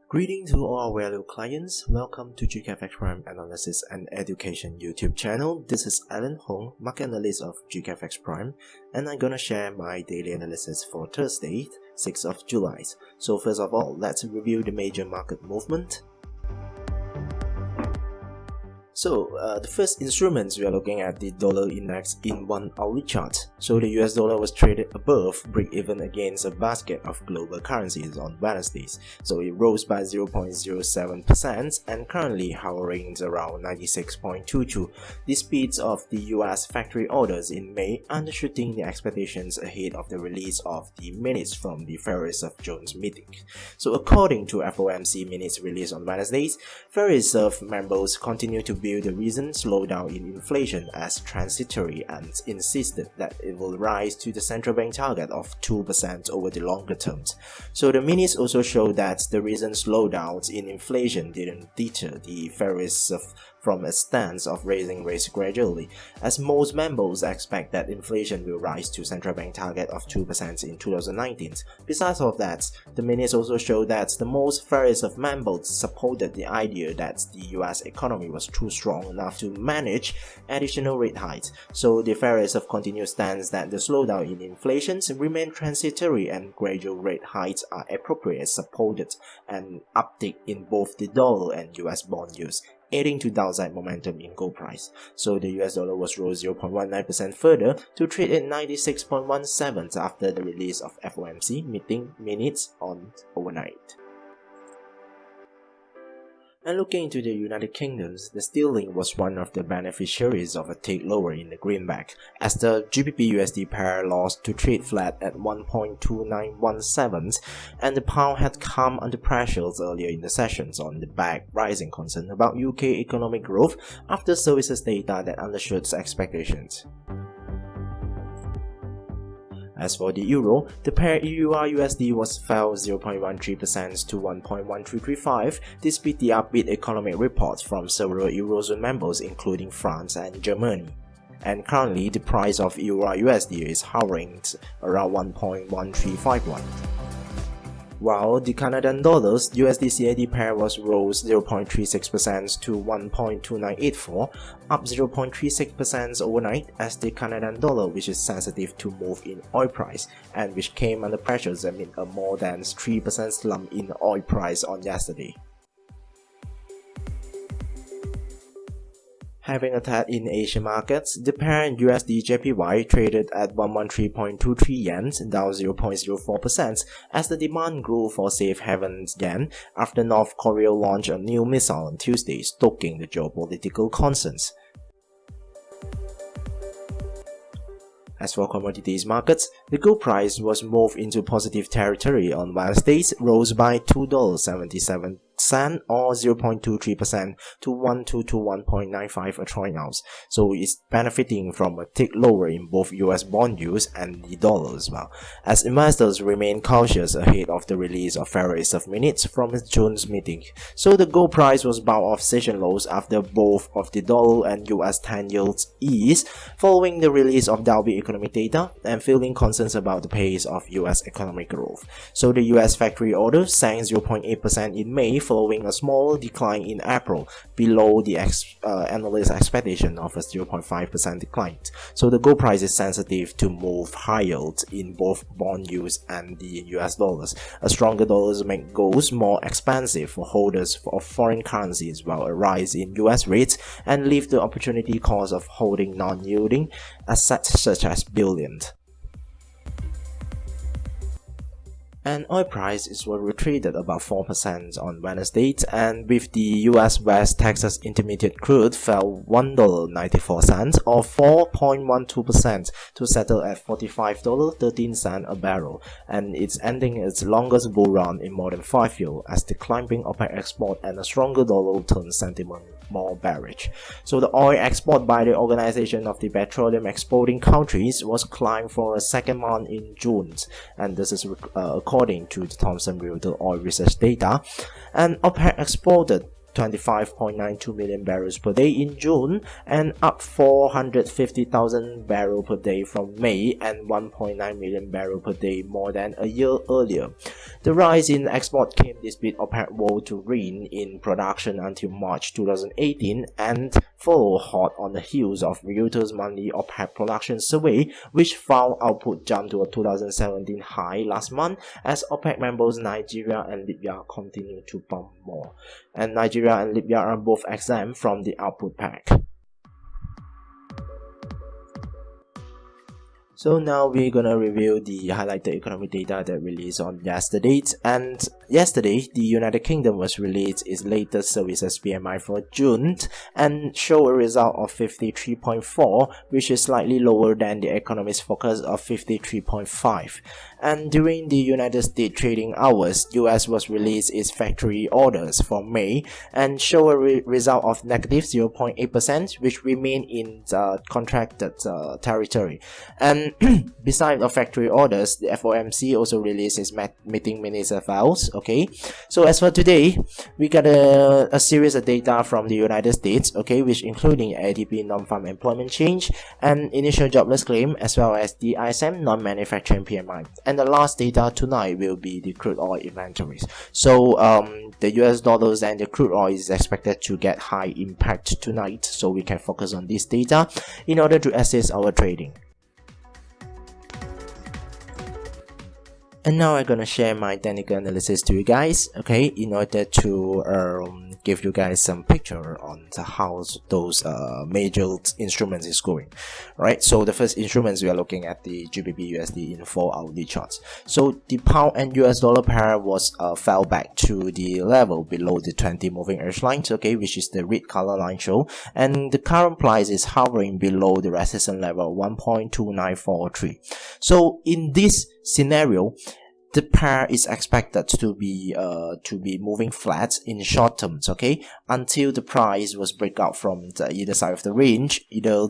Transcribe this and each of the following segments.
Greetings to all our valued clients. Welcome to GKFXPrime Analysis and Education YouTube channel. This is Alan Hong, market analyst of GKFXPrime, and I'm gonna share my daily analysis for Thursday, 6th of July. So first of all, let's review the major market movement. So the first instruments we are looking at the dollar index in 1 hourly chart. So the US dollar was traded above break-even against a basket of global currencies on Wednesdays. So it rose by 0.07% and currently hovering around 96.22. The speeds of the US factory orders in May undershooting the expectations ahead of the release of the minutes from the Federal Reserve Jones meeting. So according to FOMC minutes released on Wednesdays, Federal Reserve members continue to the recent slowdown in inflation as transitory and insisted that it will rise to the central bank target of 2% over the longer term. So the minutes also show that the recent slowdowns in inflation didn't deter the Federal Reserve from a stance of raising rates gradually, as most members expect that inflation will rise to central bank target of 2% in 2019. Besides of that, the minutes also show that the most Federal Reserve members supported the idea that the US economy was too strong enough to manage additional rate hikes. So the Federal Reserve continued stance that the slowdown in inflation remain transitory and gradual rate hikes are appropriate, supported an uptick in both the dollar and US bond yields, adding to downside momentum in gold price. So the US dollar was rose 0.19% further to trade at 96.17 after the release of FOMC meeting minutes on overnight. And looking into the United Kingdom, the sterling was one of the beneficiaries of a tick lower in the greenback, as the GBP-USD pair lost to trade flat at 1.2917, and the pound had come under pressures earlier in the sessions on the back rising concern about UK economic growth after services data that undershot expectations. As for the euro, the pair EUR-USD was fell 0.13% to 1.1335 despite the upbeat economic reports from several Eurozone members including France and Germany. And currently, the price of EUR-USD is hovering around 1.1351. While the Canadian dollars USD CAD pair was rose 0.36% to 1.2984, up 0.36% overnight, as the Canadian dollar, which is sensitive to move in oil price and which came under pressures amid a more than 3% slump in oil price on yesterday. Having a tad in Asian markets, the pair USD JPY traded at 113.23 yen, down 0.04%, as the demand grew for safe haven yen after North Korea launched a new missile on Tuesday, stoking the geopolitical concerns. As for commodities markets, the gold price was moved into positive territory on Wednesdays, rose by $2.77 or 0.23% to 1221.95 a troy ounce. So it's benefiting from a tick lower in both US bond yields and the dollar as well, as investors remain cautious ahead of the release of Federal Reserve minutes from its June's meeting. So the gold price was bound off session lows after both of the dollar and US 10 yields eased following the release of Dalby economic data and feeling concerns about the pace of US economic growth. So the US factory orders sank 0.8% in May following a small decline in April, below the analyst expectation of a 0.5% decline. So the gold price is sensitive to move higher in both bond yields and the US dollars. A stronger dollars make gold more expensive for holders of foreign currencies, while a rise in US rates and leave the opportunity cost of holding non-yielding assets such as bullion. And oil prices were retreated about 4% on Wednesday, and with the US West Texas Intermediate crude fell $1.94 or 4.12% to settle at $45.13 a barrel, and it's ending its longest bull run in more than 5 years as the climbing OPEC export and a stronger dollar turned sentiment more bearish. So the oil export by the Organization of the Petroleum Exporting Countries was climbed for a second month in June, and this is according to the Thomson Reuters oil research data, and OPEC exported 25.92 million barrels per day in June and up 450,000 barrels per day from May and 1.9 million barrels per day more than a year earlier. The rise in export came despite OPEC woe to rein in production until March 2018 and followed hot on the heels of Reuters' monthly OPEC production survey, which found output jump to a 2017 high last month as OPEC members Nigeria and Libya continue to pump more. And Nigeria and Libya are both exempt from the output pact. So now we're gonna review the highlighted economic data that released on yesterday. And yesterday, the United Kingdom was released its latest services PMI for June and show a result of 53.4, which is slightly lower than the economist's forecast of 53.5. And during the United States trading hours, US was released its factory orders for May and show a result of negative 0.8%, which remain in the contracted territory. And besides the factory orders, the FOMC also released its meeting minutes files. Okay, so as for today, we got a series of data from the United States, okay, which including ADP non-farm employment change and initial jobless claim, as well as the ISM non-manufacturing PMI. And the last data tonight will be the crude oil inventories. So the US dollars and the crude oil is expected to get high impact tonight, so we can focus on this data in order to assist our trading. And now I'm gonna share my technical analysis to you guys, okay, in order to give you guys some picture on how those major instruments is going. Right, so the first instruments we are looking at the GBP USD in 4-hourly charts. So the pound and US dollar pair was fell back to the level below the 20 moving average lines, okay, which is the red color line show, and the current price is hovering below the resistance level 1.2943. So in this scenario, the pair is expected to be moving flat in short terms, okay, until the price was break out from the either side of the range, either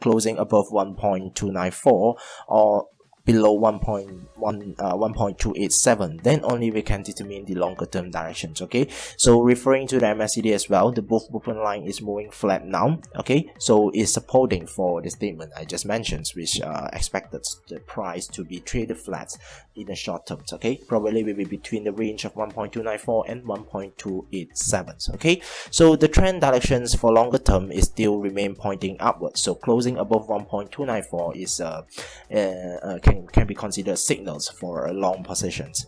closing above 1.294 or below 1.287, then only we can determine the longer term directions, okay. So referring to the MACD as well, the both movement line is moving flat now, okay, so it's supporting for the statement I just mentioned, which expected the price to be traded flat in the short term, okay, probably will be between the range of 1.294 and 1.287, okay. So the trend directions for longer term is still remain pointing upwards, so closing above 1.294 is can be considered signals for long positions.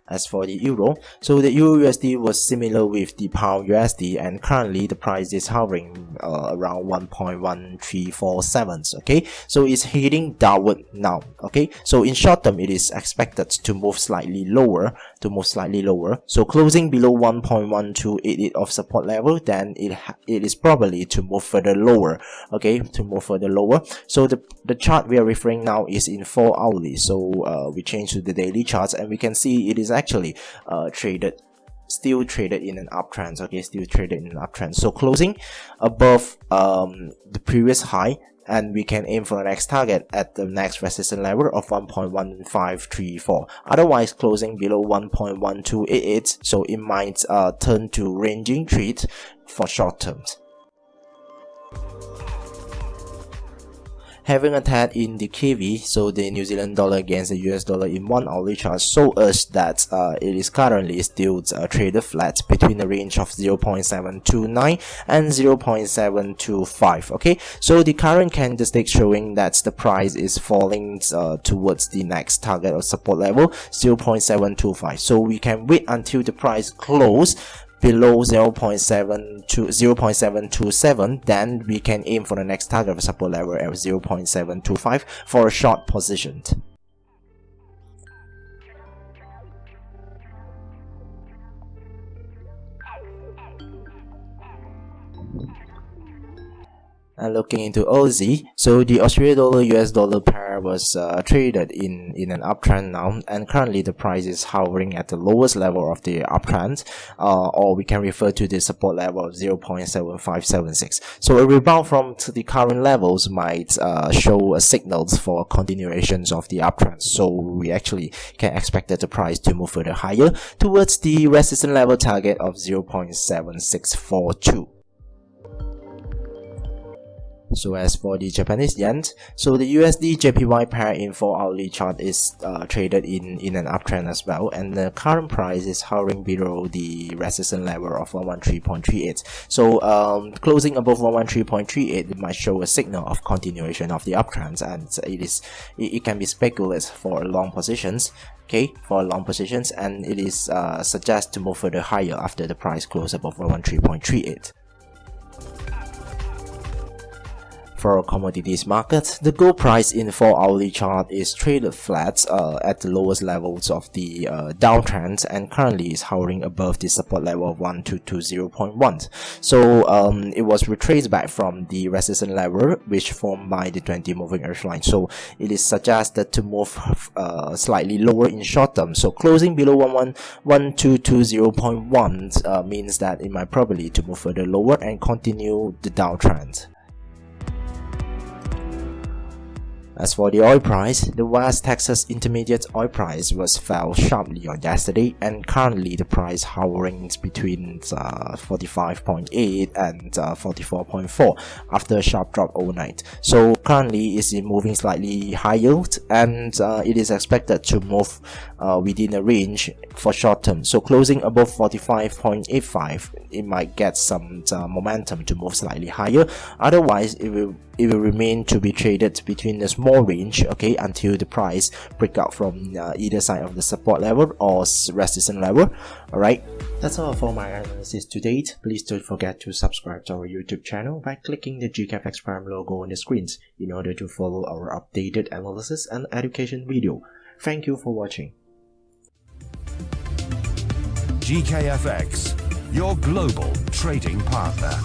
As for the euro, so the euro USD was similar with the pound USD, and currently the price is hovering around 1.1347, okay, so it's heading downward now, okay. So in short term it is expected to move slightly lower, so closing below 1.1288 of support level, then it is probably to move further lower, okay, so the chart we are referring now is in 4 hourly, so we change to the daily charts and we can see it is actually still traded in an uptrend, okay, so closing above the previous high, and we can aim for the next target at the next resistance level of 1.1534. Otherwise closing below 1.1288, so it might turn to ranging trade for short terms. Having a tad in the KV, so the New Zealand dollar against the US dollar in 1 hourly chart show us that it is currently still traded flat between the range of 0.729 and 0.725, okay. So the current candlestick showing that the price is falling towards the next target or support level 0.725, so we can wait until the price close below 0.727, then we can aim for the next target of support level at 0.725 for a short position. And looking into Aussie, so the Australian dollar US dollar pair was traded in an uptrend now, and currently the price is hovering at the lowest level of the uptrend, or we can refer to the support level of 0.7576. So a rebound from the current levels might show a signals for continuations of the uptrend. So we actually can expect that the price to move further higher towards the resistance level target of 0.7642. So as for the Japanese yen, so the USD JPY pair in 4-hourly chart is traded in an uptrend as well, and the current price is hovering below the resistance level of 113.38. So closing above 113.38, it might show a signal of continuation of the uptrend, and it can be speculative for long positions. Okay, for long positions, and it is suggest to move further higher after the price close above 113.38. For commodities market, the gold price in 4-hourly chart is traded flat at the lowest levels of the downtrend, and currently is hovering above the support level of 1220.1. So it was retraced back from the resistance level which formed by the 20 moving average line. So it is suggested to move slightly lower in short term. So closing below 1220.1 means that it might probably to move further lower and continue the downtrend. As for the oil price, the West Texas Intermediate oil price fell sharply on yesterday, and currently the price hovering between 45.8 and 44.4 after a sharp drop overnight. So currently it's moving slightly higher, and it is expected to move within a range for short term. So closing above 45.85, it might get some momentum to move slightly higher. Otherwise, it will remain to be traded between a small range, okay, until the price break out from either side of the support level or resistance level. Alright, that's all for my analysis to date. Please don't forget to subscribe to our YouTube channel by clicking the GKFXPrime logo on the screens in order to follow our updated analysis and education video. Thank you for watching. GKFX, your global trading partner.